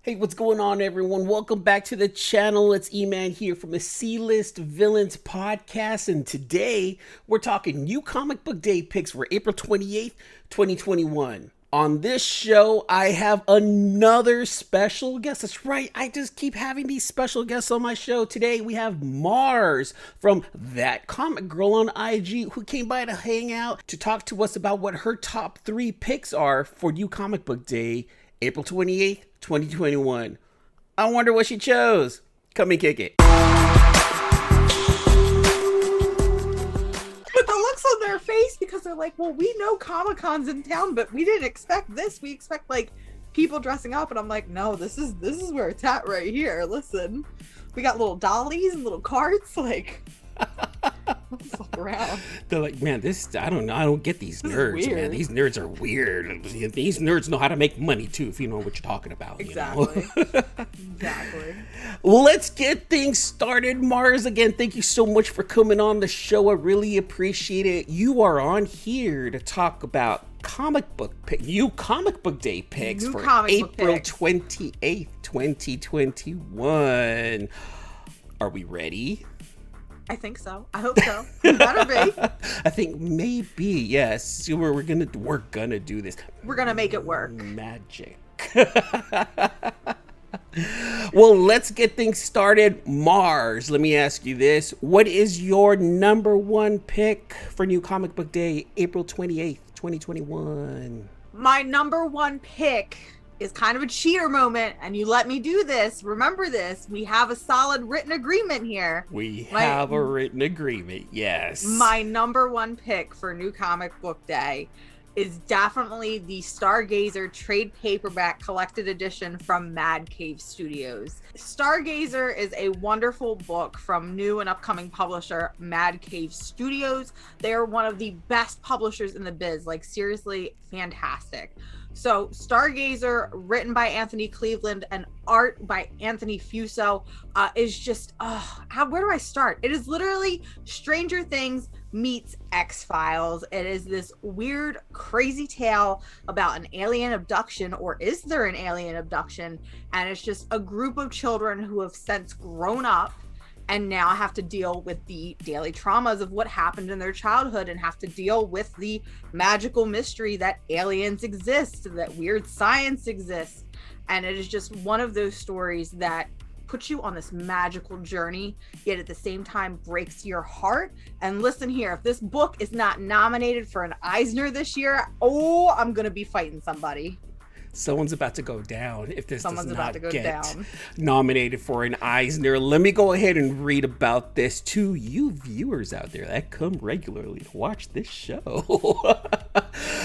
Hey, what's going on, everyone? Welcome back to the channel. It's Eman here from the C-List Villains podcast, and today we're talking new comic book day picks for April 28th, 2021. On this show, I have another special guest. That's right, I just keep having these special guests on my show. Today, we have Mars from That Comic Girl on IG, who came by to hang out to talk to us about what her top 3 picks are for new comic book day, April 28th, 2021. I wonder what she chose. Come and kick it. But the looks on their face, because they're like, well, we know Comic-Con's in town, but we didn't expect this. We expect like people dressing up. And I'm like, no, this is where it's at right here. Listen, we got little dollies and little carts. Like, let's look around. They're like, man, I don't know. I don't get these nerds, man. These nerds are weird. These nerds know how to make money too, if you know what you're talking about. Exactly. You know? Exactly. Well, let's get things started. Mars, again, thank you so much for coming on the show. I really appreciate it. You are on here to talk about new comic book day picks for April 28th, 2021. Are we ready? I think so. I hope so. You better be. I think maybe, yes. We're gonna do this. We're gonna make it work. Magic. Well, let's get things started. Mars, let me ask you this. What is your number one pick for new comic book day, April 28th, 2021? My number one pick is kind of a cheater moment, and you let me do this. Remember this. We have a solid written agreement here. We have a written agreement, yes. My number one pick for new comic book day is definitely the Stargazer trade paperback collected edition from Mad Cave Studios. Stargazer is a wonderful book from new and upcoming publisher Mad Cave Studios. They are one of the best publishers in the biz, like seriously fantastic. So Stargazer, written by Anthony Cleveland and art by Anthony Fuso, is just, where do I start? It is literally Stranger Things meets X-Files. It is this weird, crazy tale about an alien abduction, or is there an alien abduction? And it's just a group of children who have since grown up and now have to deal with the daily traumas of what happened in their childhood, and have to deal with the magical mystery that aliens exist, that weird science exists. And it is just one of those stories that puts you on this magical journey, yet at the same time breaks your heart. And listen here, if this book is not nominated for an Eisner this year, I'm gonna be fighting somebody. Someone's about to go down if this Someone's does about not to go get down. nominated for an Eisner. Let me go ahead and read about this to you viewers out there that come regularly to watch this show.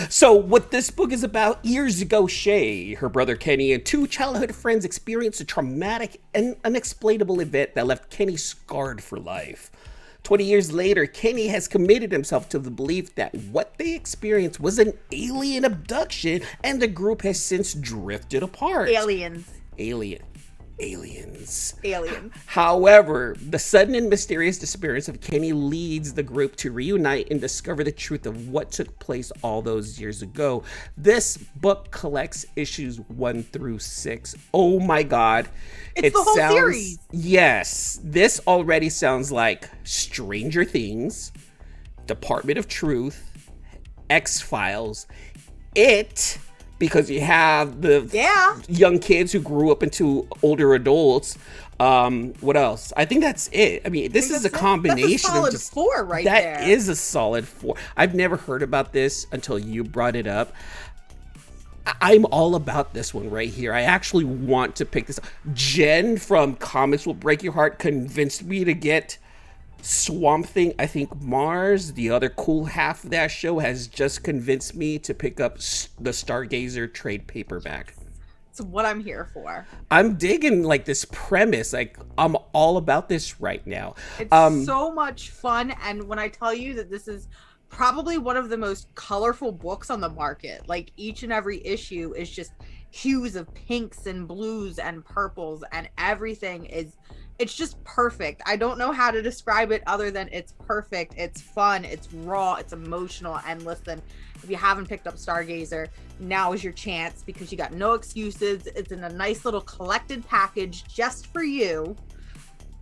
So what this book is about: years ago, Shay, her brother Kenny, and 2 childhood friends experienced a traumatic and unexplainable event that left Kenny scarred for life. 20 years later, Kenny has committed himself to the belief that what they experienced was an alien abduction, and the group has since drifted apart. Aliens. However, the sudden and mysterious disappearance of Kenny leads the group to reunite and discover the truth of what took place all those years ago. This book collects issues 1 through 6. Oh my God. It's the whole series. Yes. This already sounds like Stranger Things, Department of Truth, X-Files, It, because you have the young kids who grew up into older adults. What else? I think that's it. I mean, this is a combination of just 4 right there. That is a solid 4. I've never heard about this until you brought it up. I'm all about this one right here. I actually want to pick this up. Jen from Comics Will Break Your Heart convinced me to get Swamp Thing. I think Mars, the other cool half of that show, has just convinced me to pick up the Stargazer trade paperback. It's what I'm here for. I'm digging like this premise. Like, I'm all about this right now. It's so much fun. And when I tell you that this is probably one of the most colorful books on the market, like each and every issue is just hues of pinks and blues and purples, and everything is It's just perfect. I don't know how to describe it other than it's perfect. It's fun. It's raw. It's emotional. And listen, if you haven't picked up Stargazer, now is your chance because you got no excuses. It's in a nice little collected package just for you.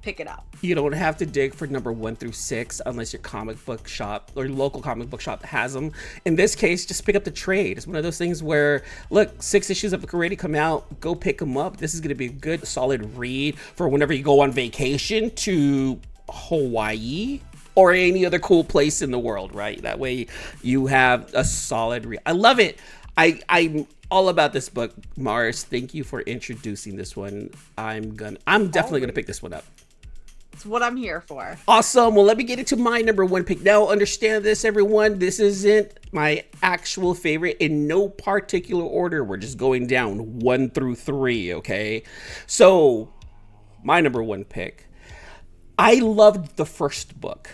Pick it up. You don't have to dig for number 1 through 6 unless your comic book shop or your local comic book shop has them. In this case, just pick up the trade. It's one of those things where, look, 6 issues have already come out. Go pick them up. This is going to be a good, solid read for whenever you go on vacation to Hawaii or any other cool place in the world, right? That way you have a solid read. I love it. I'm all about this book, Mars. Thank you for introducing this one. I'm definitely gonna pick this one up. It's what I'm here for. Awesome. Well, let me get into my number 1 pick. Now, understand this, everyone. This isn't my actual favorite in no particular order. We're just going down 1 through 3, okay? So, my number 1 pick. I loved the first book.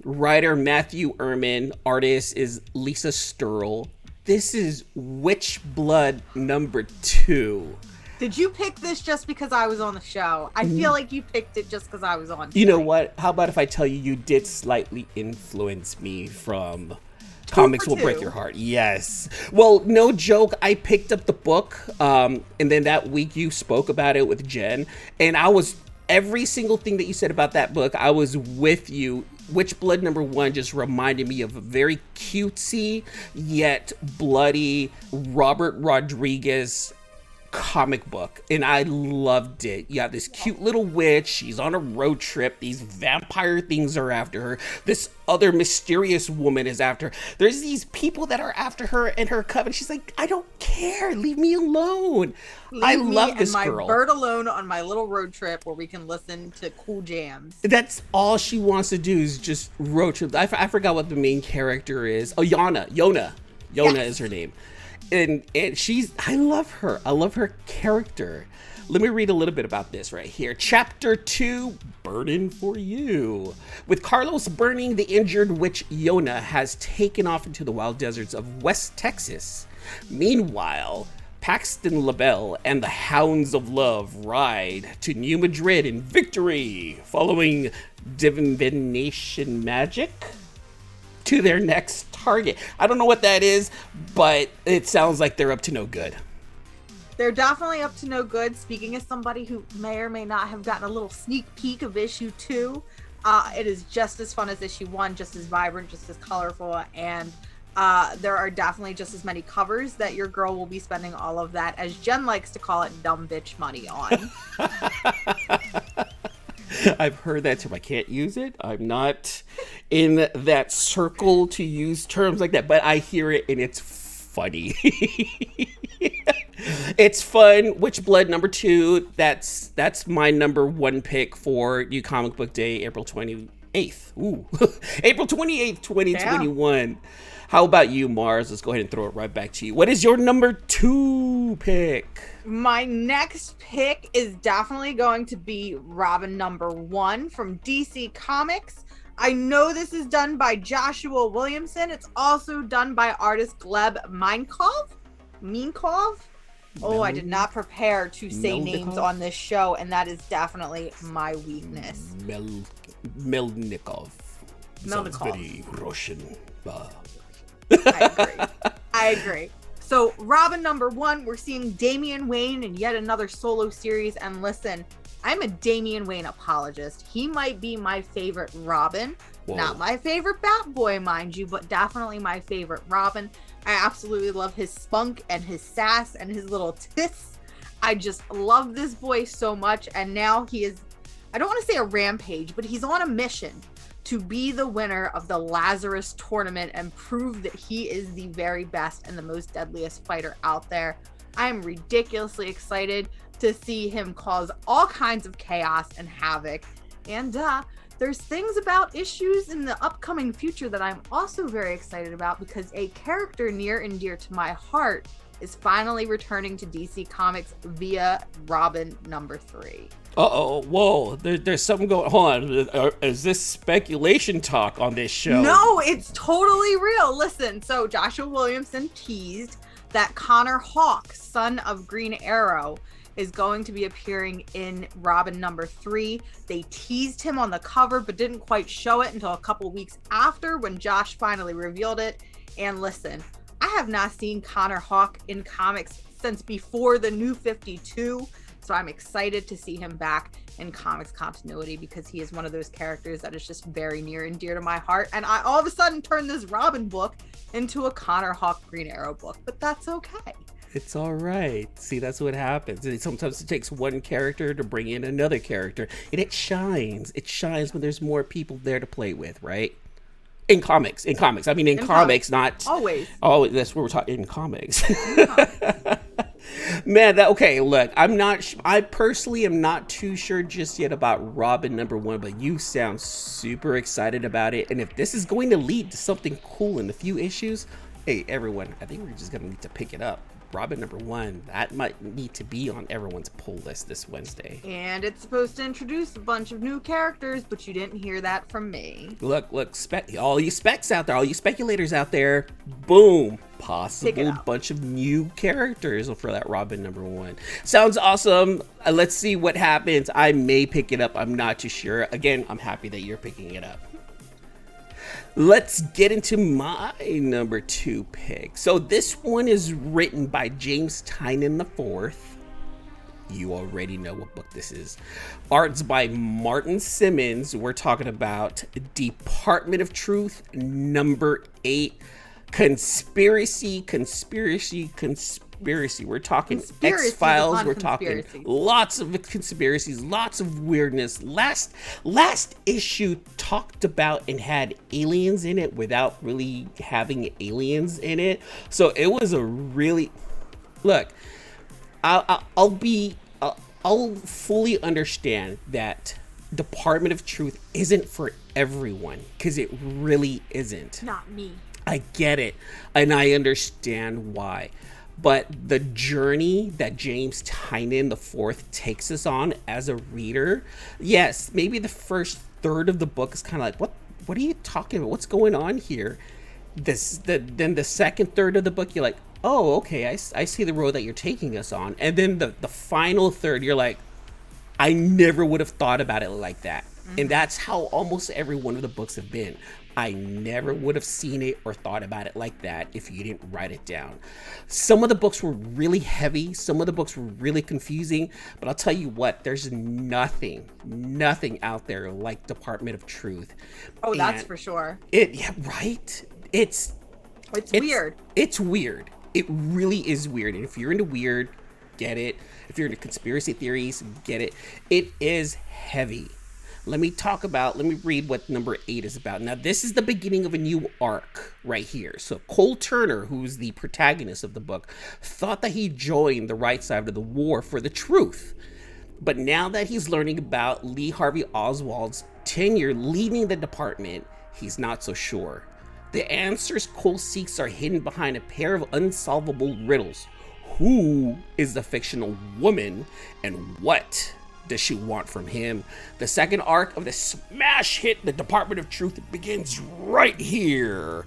Writer Matthew Eman, artist is Lisa Sturl. This is Witch Blood number 2. Did you pick this just because I was on the show? I feel like you picked it just because I was on. You know what? How about if I tell you did slightly influence me from Comics Will Break Your Heart? Yes. Well, no joke. I picked up the book, and then that week you spoke about it with Jen, and every single thing that you said about that book, I was with you. Witch Blood number 1 just reminded me of a very cutesy yet bloody Robert Rodriguez comic book, and I loved it. You got this cute little witch. She's on a road trip. These vampire things are after her. This other mysterious woman is after her. There's these people that are after her and her coven. She's like, I don't care. Leave me alone. I love this girl. Leave me and my bird alone on my little road trip where we can listen to cool jams. That's all she wants to do is just road trip. I forgot what the main character is. Oh, Yona yes. Is her name. And I love her. I love her character. Let me read a little bit about this right here. Chapter 2, Burden for You. With Carlos burning, the injured witch Yona has taken off into the wild deserts of West Texas. Meanwhile, Paxton LaBelle and the Hounds of Love ride to New Madrid in victory, following divination magic to their next target. I don't know what that is, but it sounds like they're up to no good. They're definitely up to no good. Speaking as somebody who may or may not have gotten a little sneak peek of issue 2, it is just as fun as issue 1, just as vibrant, just as colorful, and there are definitely just as many covers that your girl will be spending all of that, as Jen likes to call it, dumb bitch money on. I've heard that term. I can't use it. I'm not in that circle to use terms like that, but I hear it and it's funny. It's fun. Witch Blood number 2. That's my number 1 pick for New Comic Book Day, April 28th. Ooh, April 28th, 2021. Yeah. How about you, Mars? Let's go ahead and throw it right back to you. What is your number 2 pick? My next pick is definitely going to be Robin number 1 from DC Comics. I know this is done by Joshua Williamson. It's also done by artist Gleb Minkov. Oh, I did not prepare to say names on this show, and that is definitely my weakness. Melnikov. Sounds very Russian. I agree. So Robin number 1, we're seeing Damian Wayne in yet another solo series. And listen, I'm a Damian Wayne apologist. He might be my favorite Robin. Whoa. Not my favorite Batboy, mind you, but definitely my favorite Robin. I absolutely love his spunk and his sass and his little tiss. I just love this boy so much. And now he is, I don't want to say a rampage, but he's on a mission to be the winner of the Lazarus tournament and prove that he is the very best and the most deadliest fighter out there. I am ridiculously excited to see him cause all kinds of chaos and havoc. And there's things about issues in the upcoming future that I'm also very excited about, because a character near and dear to my heart is finally returning to DC Comics via Robin number 3. Uh-oh, whoa, there's something going on. Is this speculation talk on this show? No, it's totally real. Listen, so Joshua Williamson teased that Connor Hawke, son of Green Arrow, is going to be appearing in Robin number 3. They teased him on the cover, but didn't quite show it until a couple weeks after when Josh finally revealed it. And listen, I have not seen Connor Hawke in comics since before the New 52. So I'm excited to see him back in comics continuity because he is one of those characters that is just very near and dear to my heart. And I all of a sudden turned this Robin book into a Connor Hawke Green Arrow book, but that's okay. It's all right. See, that's what happens. And sometimes it takes one character to bring in another character, and it shines. It shines when there's more people there to play with, right? In comics. I mean, in comics, not always. Oh, that's what we're talking in comics. Man, okay, look, I personally am not too sure just yet about Robin number 1, but you sound super excited about it. And if this is going to lead to something cool in a few issues, hey, everyone, I think we're just going to need to pick it up. Robin number 1, that might need to be on everyone's pull list this Wednesday. And it's supposed to introduce a bunch of new characters, but you didn't hear that from me. Look, all you specs out there, all you speculators out there, boom, possible bunch of new characters for that Robin number 1. Sounds awesome. Let's see what happens. I may pick it up. I'm not too sure. Again, I'm happy that you're picking it up. Let's get into my number 2 pick. So this one is written by James Tynion IV. You already know what book this is. Art's by Martin Simmons. We're talking about Department of Truth number 8. Conspiracy. We're talking X-Files. We're talking lots of conspiracies, lots of weirdness. Last issue talked about and had aliens in it without really having aliens in it. So it was a really look. I'll fully understand that Department of Truth isn't for everyone, because it really isn't. Not me. I get it, and I understand why. But the journey that James Tynion IV takes us on as a reader, yes, maybe the first third of the book is kind of like, what are you talking about? What's going on here? Then the second third of the book, you're like, oh, okay, I see the road that you're taking us on. And then the final third, you're like, I never would have thought about it like that. Mm-hmm. And that's how almost every one of the books have been. I never would have seen it or thought about it like that if you didn't write it down. Some of the books were really heavy. Some of the books were really confusing. But I'll tell you what, there's nothing out there like Department of Truth. Oh, that's for sure. Right? It's weird. It's weird. It really is weird. And if you're into weird, get it. If you're into conspiracy theories, get it. It is heavy. Let me read what number 8 is about. Now, this is the beginning of a new arc right here. So Cole Turner, who's the protagonist of the book, thought that he joined the right side of the war for the truth. But now that he's learning about Lee Harvey Oswald's tenure leading the department, he's not so sure. The answers Cole seeks are hidden behind a pair of unsolvable riddles. Who is the fictional woman, and what does she want from him? The second arc of the smash hit, The Department of Truth, begins right here.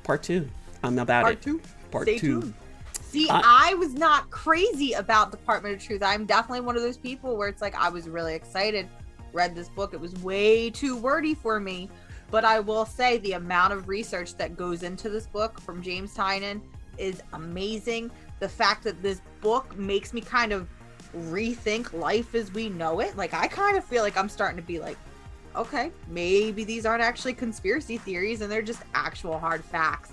Part 2. I'm about Part it. 2. Part Stay 2. Tuned. See, I was not crazy about Department of Truth. I'm definitely one of those people where it's like, I was really excited, read this book. It was way too wordy for me. But I will say the amount of research that goes into this book from James Tynion is amazing. The fact that this book makes me kind of rethink life as we know it. Like, I kind of feel like I'm starting to be like, okay, maybe these aren't actually conspiracy theories and they're just actual hard facts.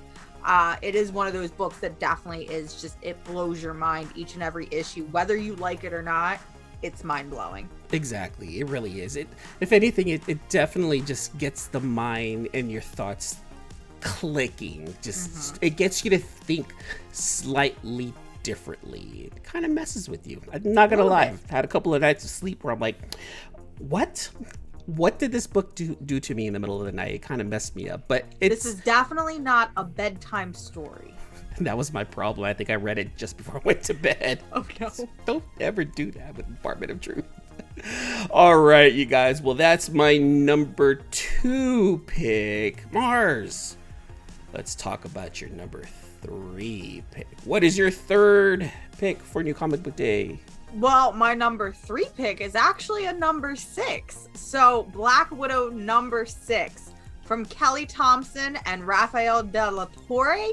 It is one of those books that definitely is just, it blows your mind each and every issue. Whether you like it or not, it's mind-blowing. Exactly. It really is. If anything, it definitely just gets the mind and your thoughts clicking. It gets you to think slightly differently. It kind of messes with you. I'm not gonna lie. I've had a couple of nights of sleep where I'm like, what did this book do to me in the middle of the night? It kind of messed me up. But this is definitely not a bedtime story. That was my problem. I think I read it just before I went to bed. Oh no. Don't ever do that with Department of Truth. All right, you guys. Well, that's my number 2 pick. Mars, let's talk about your number 3 pick. What is your third pick for New Comic Book Day? Well, my number 3 pick is actually a number 6. So Black Widow number 6 from Kelly Thompson and Rafael de la Torre.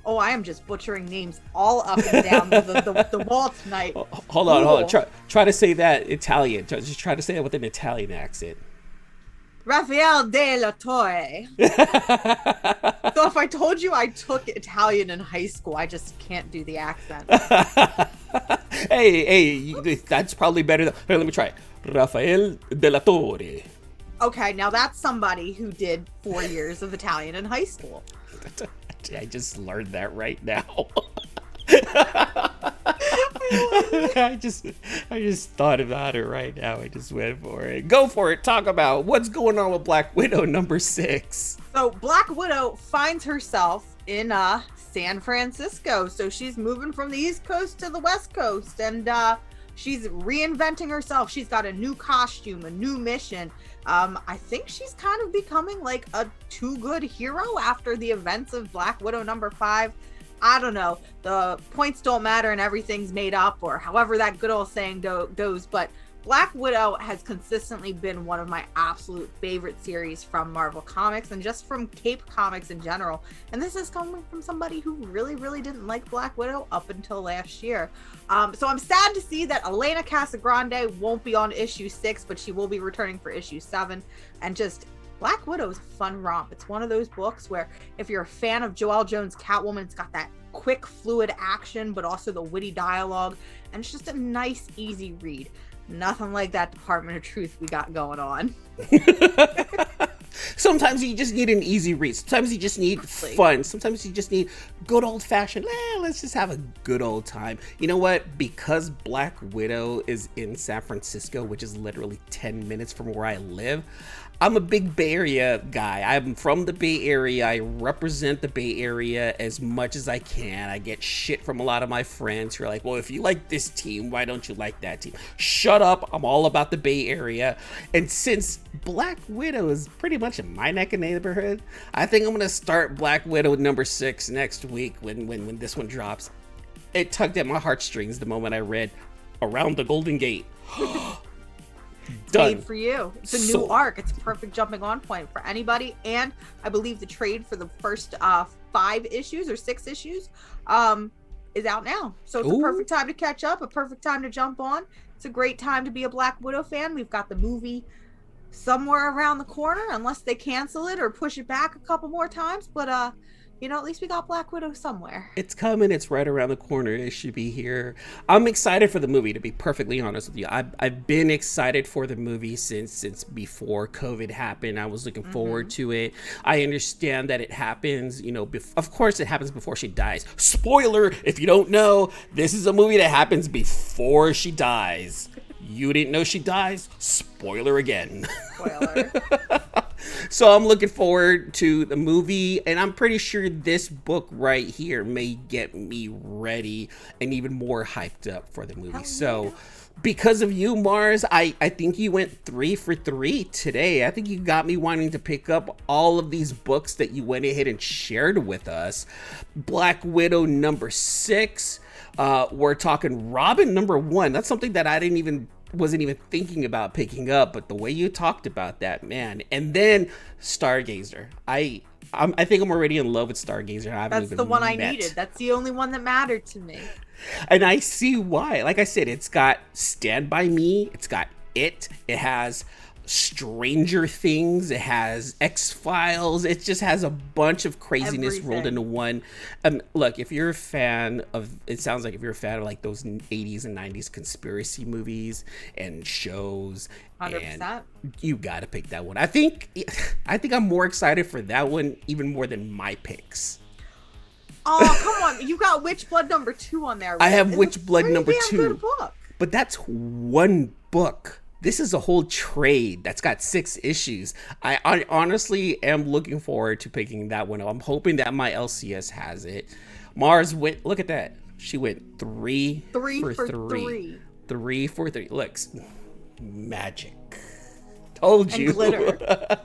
Oh, I am just butchering names all up and down the wall tonight. Hold on. Try to say that Italian. Just try to say it with an Italian accent. Rafael de la Torre. So if I told you I took Italian in high school, I just can't do the accent. Hey, that's probably better. Here, let me try it. Rafael de la Torre. Okay, now that's somebody who did 4 years of Italian in high school. I just learned that right now. I just thought about it right now. I just went for it. Go for it. Talk about what's going on with Black Widow number 6. So Black Widow finds herself in San Francisco. So she's moving from the East Coast to the West Coast, and she's reinventing herself. She's got a new costume, a new mission. I think she's kind of becoming like a too good hero after the events of Black Widow number 5. I don't know. The points don't matter and everything's made up, or however that good old saying goes. But Black Widow has consistently been one of my absolute favorite series from Marvel Comics and just from Cape Comics in general. And this is coming from somebody who really, really didn't like Black Widow up until last year. So I'm sad to see that Elena Casagrande won't be on issue 6, but she will be returning for issue 7. And just Black Widow is a fun romp. It's one of those books where if you're a fan of Joelle Jones' Catwoman, it's got that quick, fluid action, but also the witty dialogue. And it's just a nice, easy read. Nothing like that Department of Truth we got going on. Sometimes you just need an easy read. Sometimes you just need fun. Sometimes you just need good old fashioned, let's just have a good old time. You know what? Because Black Widow is in San Francisco, which is literally 10 minutes from where I live, I'm a big Bay Area guy. I'm from the Bay Area. I represent the Bay Area as much as I can. I get shit from a lot of my friends who are like, well, if you like this team, why don't you like that team? Shut up. I'm all about the Bay Area. And since Black Widow is pretty much in my neck of neighborhood, I think I'm going to start Black Widow number 6 next week when this one drops. It tugged at my heartstrings the moment I read Around the Golden Gate. Done. Made for you. It's a new arc. It's a perfect jumping on point for anybody. And I believe the trade for the first 5 issues or 6 issues is out now. So it's a perfect time to catch up, a perfect time to jump on. It's a great time to be a Black Widow fan. We've got the movie somewhere around the corner, unless they cancel it or push it back a couple more times. But at least we got Black Widow somewhere. It's coming. It's right around the corner. It should be here. I'm excited for the movie, to be perfectly honest with you. I've been excited for the movie since before COVID happened. I was looking forward to it. I understand that it happens, of course it happens before she dies. Spoiler, if you don't know, this is a movie that happens before she dies. You didn't know she dies? Spoiler again. Spoiler. So I'm looking forward to the movie, and I'm pretty sure this book right here may get me ready and even more hyped up for the movie. So because of you, Mars, I think you went 3 for 3 today. I think you got me wanting to pick up all of these books that you went ahead and shared with us. Black Widow number 6. We're talking Robin number 1. That's something that I wasn't even thinking about picking up, but the way you talked about that, man. And then Stargazer. I think I'm already in love with Stargazer. That's the one I needed. That's the only one that mattered to me. And I see why. Like I said, it's got Stand By Me. It's got It. It has Stranger Things. It has X-Files. It just has a bunch of craziness rolled into one. Look, if you're a fan of, it sounds like if you're a fan of like those 80s and 90s conspiracy movies and shows, 100%. and you gotta pick that one. I think I'm more excited for that one even more than my picks. Oh, come on. You got Witch Blood number 2 on there. I have Witch Blood number 2. Good book. But that's one book. This is a whole trade that's got 6 issues. I honestly am looking forward to picking that one up. I'm hoping that my LCS has it. Mars went, look at that. She went 3 for 3. 3 for 3. Looks magic. Told you. And glitter.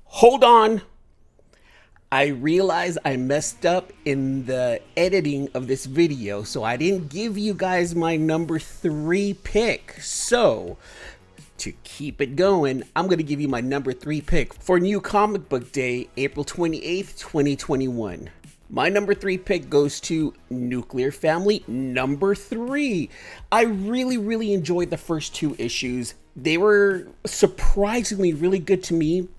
Hold on. I realized I messed up in the editing of this video, so I didn't give you guys my number 3 pick. So, to keep it going, I'm going to give you my number 3 pick for New Comic Book Day, April 28th, 2021. My number 3 pick goes to Nuclear Family number 3. I really enjoyed the first 2 issues. They were surprisingly really good to me.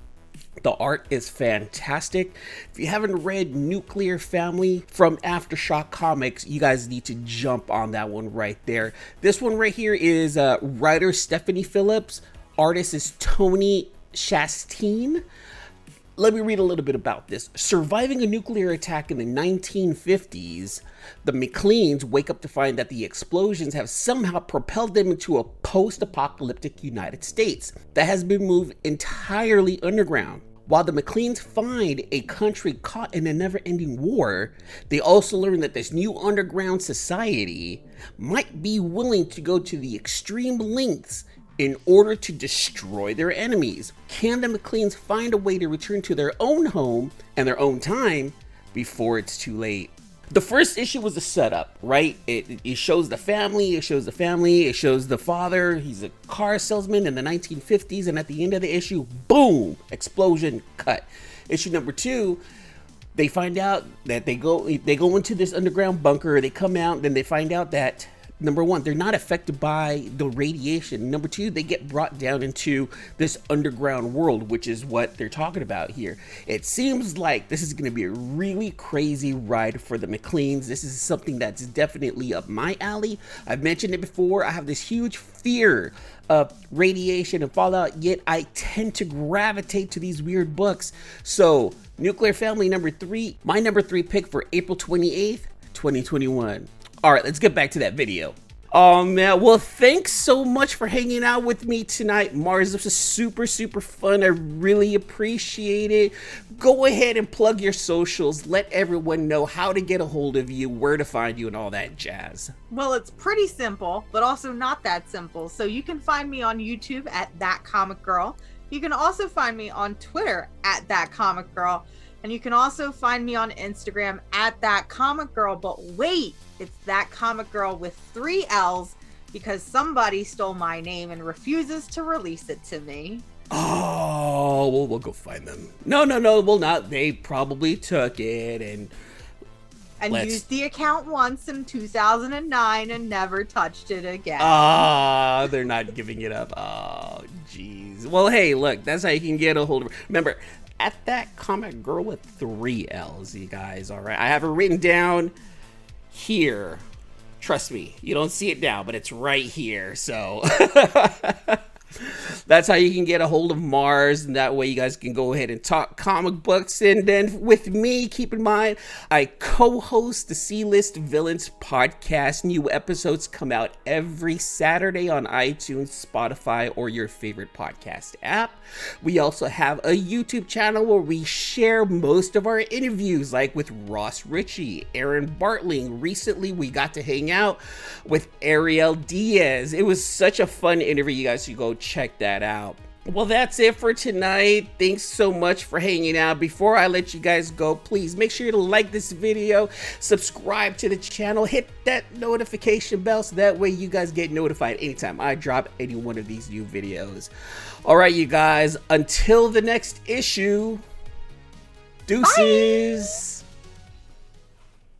The art is fantastic. If you haven't read Nuclear Family from Aftershock Comics, you guys need to jump on that one right there. This one right here is writer Stephanie Phillips. Artist is Tony Chastain. Let me read a little bit about this. Surviving a nuclear attack in the 1950s, the McLeans wake up to find that the explosions have somehow propelled them into a post-apocalyptic United States that has been moved entirely underground. While the McLeans find a country caught in a never-ending war, they also learn that this new underground society might be willing to go to the extreme lengths in order to destroy their enemies. Can the McLeans find a way to return to their own home and their own time before it's too late? The first issue was a setup, right? It shows the family, it shows the father, he's a car salesman in the 1950s, and at the end of the issue, boom, explosion, cut. Issue number 2, they find out that they go into this underground bunker, they come out, then they find out that number 1, they're not affected by the radiation. Number 2, they get brought down into this underground world, which is what they're talking about here. It seems like this is going to be a really crazy ride for the McLeans. This is something that's definitely up my alley. I've mentioned it before. I have this huge fear of radiation and fallout, yet I tend to gravitate to these weird books. So, Nuclear Family number 3, my number 3 pick for April 28th, 2021. All right, let's get back to that video. Oh man, well, thanks so much for hanging out with me tonight, Mars. This was super fun. I really appreciate it. Go ahead and plug your socials. Let everyone know how to get a hold of you, where to find you, and all that jazz. Well, it's pretty simple, but also not that simple. So you can find me on YouTube at That Comic Girl. You can also find me on Twitter at That Comic Girl. And you can also find me on Instagram at That Comic Girl. But wait, it's That Comic Girl with 3 L's because somebody stole my name and refuses to release it to me. Oh, well, we'll go find them. No, we'll not. They probably took it and used the account once in 2009 and never touched it again. Ah, they're not giving it up. Oh, jeez. Well, hey, look, that's how you can get a hold of her. Remember, at That Comic Girl with 3 L's, you guys, all right? I have it written down here. Trust me, you don't see it now, but it's right here, so... That's how you can get a hold of Mars, and that way you guys can go ahead and talk comic books. And then with me, keep in mind, I co-host the C-List Villains podcast. New episodes come out every Saturday on iTunes, Spotify, or your favorite podcast app. We also have a YouTube channel where we share most of our interviews, like with Ross Ritchie, Aaron Bartling. Recently, we got to hang out with Ariel Diaz. It was such a fun interview. You guys should go check that out. Well, that's it for tonight. Thanks so much for hanging out. Before I let you guys go, please make sure to like this video, subscribe to the channel, hit that notification bell so that way you guys get notified anytime I drop any one of these new videos. All right, you guys, until the next issue, deuces. Bye.